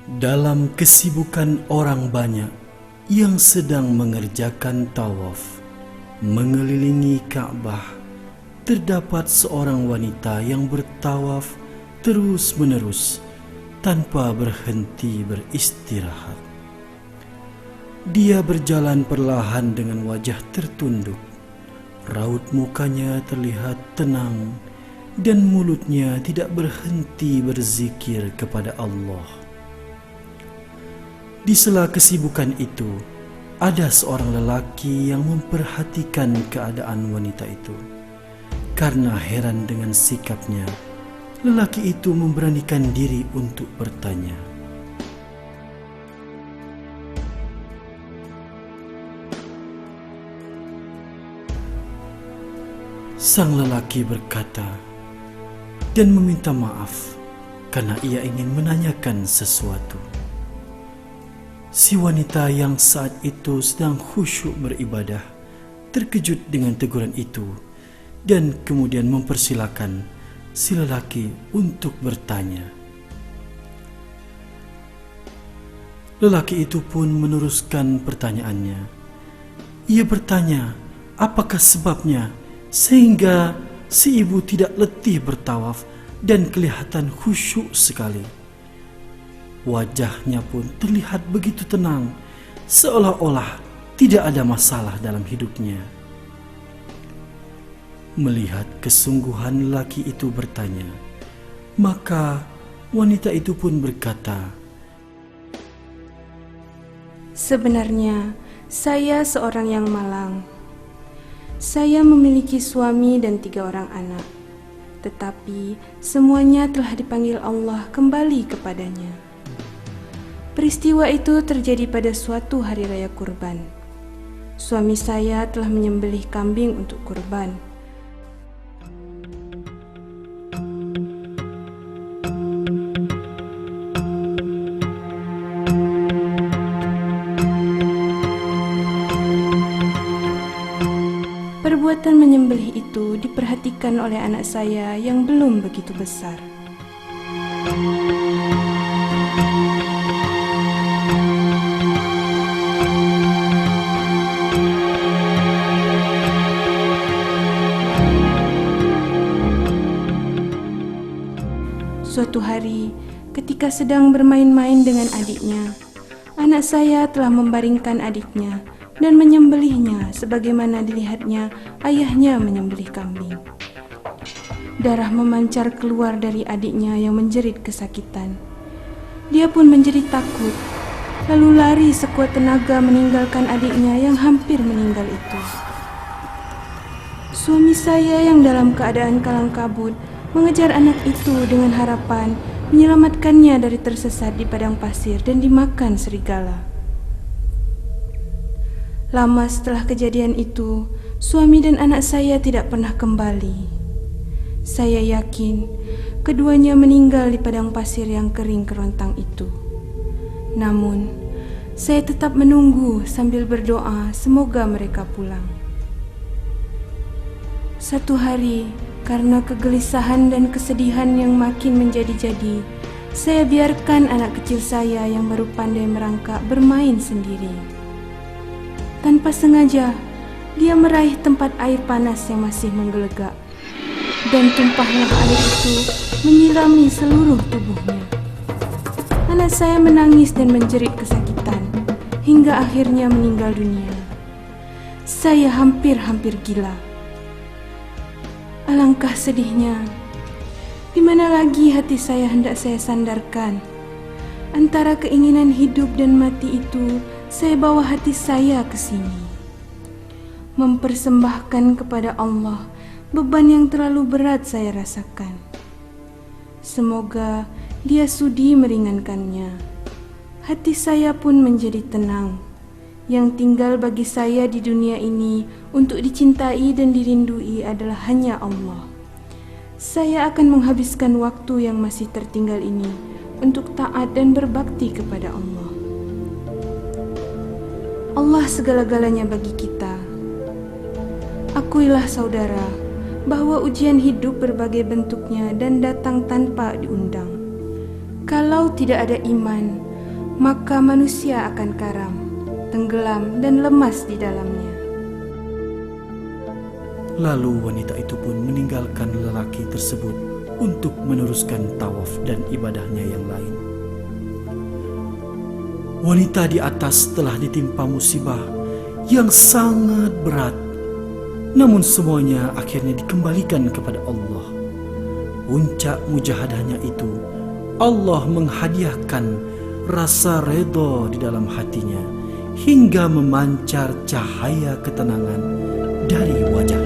Dalam kesibukan orang banyak yang sedang mengerjakan tawaf mengelilingi Ka'bah, terdapat seorang wanita yang bertawaf terus-menerus tanpa berhenti beristirahat. Dia berjalan perlahan dengan wajah tertunduk. Raut mukanya terlihat tenang dan mulutnya tidak berhenti berzikir kepada Allah. Di sela kesibukan itu, ada seorang lelaki yang memperhatikan keadaan wanita itu. Karena heran dengan sikapnya, lelaki itu memberanikan diri untuk bertanya. Sang lelaki berkata dan meminta maaf karena ia ingin menanyakan sesuatu. Si wanita yang saat itu sedang khusyuk beribadah terkejut dengan teguran itu dan kemudian mempersilakan si lelaki untuk bertanya. Lelaki itu pun meneruskan pertanyaannya. Ia bertanya, apakah sebabnya sehingga si ibu tidak letih bertawaf dan kelihatan khusyuk sekali. Wajahnya pun terlihat begitu tenang, seolah-olah tidak ada masalah dalam hidupnya. Melihat kesungguhan lelaki itu bertanya, maka wanita itu pun berkata, "Sebenarnya saya seorang yang malang. Saya memiliki suami dan 3 orang anak, tetapi semuanya telah dipanggil Allah kembali kepadanya. Peristiwa itu terjadi pada suatu hari raya kurban. Suami saya telah menyembelih kambing untuk kurban. Perbuatan menyembelih itu diperhatikan oleh anak saya yang belum begitu besar. Suatu hari, ketika sedang bermain-main dengan adiknya, anak saya telah membaringkan adiknya dan menyembelihnya sebagaimana dilihatnya ayahnya menyembelih kambing. Darah memancar keluar dari adiknya yang menjerit kesakitan. Dia pun menjadi takut, lalu lari sekuat tenaga meninggalkan adiknya yang hampir meninggal itu. Suami saya yang dalam keadaan kalang kabut mengejar anak itu dengan harapan menyelamatkannya dari tersesat di padang pasir dan dimakan serigala. Lama setelah kejadian itu, suami dan anak saya tidak pernah kembali. Saya yakin keduanya meninggal di padang pasir yang kering kerontang itu. Namun, saya tetap menunggu sambil berdoa semoga mereka pulang. Satu hari, karena kegelisahan dan kesedihan yang makin menjadi-jadi, saya biarkan anak kecil saya yang baru pandai merangkak bermain sendiri. Tanpa sengaja, dia meraih tempat air panas yang masih menggelegak, dan tumpahnya air itu menyirami seluruh tubuhnya. Anak saya menangis dan menjerit kesakitan, hingga akhirnya meninggal dunia. Saya hampir gila. Alangkah sedihnya. Di mana lagi hati saya hendak saya sandarkan? Antara keinginan hidup dan mati itu, saya bawa hati saya ke sini. Mempersembahkan kepada Allah beban yang terlalu berat saya rasakan. Semoga Dia sudi meringankannya. Hati saya pun menjadi tenang. Yang tinggal bagi saya di dunia ini untuk dicintai dan dirindui adalah hanya Allah. Saya akan menghabiskan waktu yang masih tertinggal ini untuk taat dan berbakti kepada Allah. Allah segala-galanya bagi kita. Akuilah saudara, bahwa ujian hidup berbagai bentuknya dan datang tanpa diundang. Kalau tidak ada iman, maka manusia akan karam, tenggelam dan lemas di dalamnya. Lalu wanita itu pun meninggalkan lelaki tersebut untuk meneruskan tawaf dan ibadahnya yang lain. Wanita di atas telah ditimpa musibah yang sangat berat, namun semuanya akhirnya dikembalikan kepada Allah. Puncak mujahadahnya itu, Allah menghadiahkan rasa redha di dalam hatinya hingga memancar cahaya ketenangan dari wajah.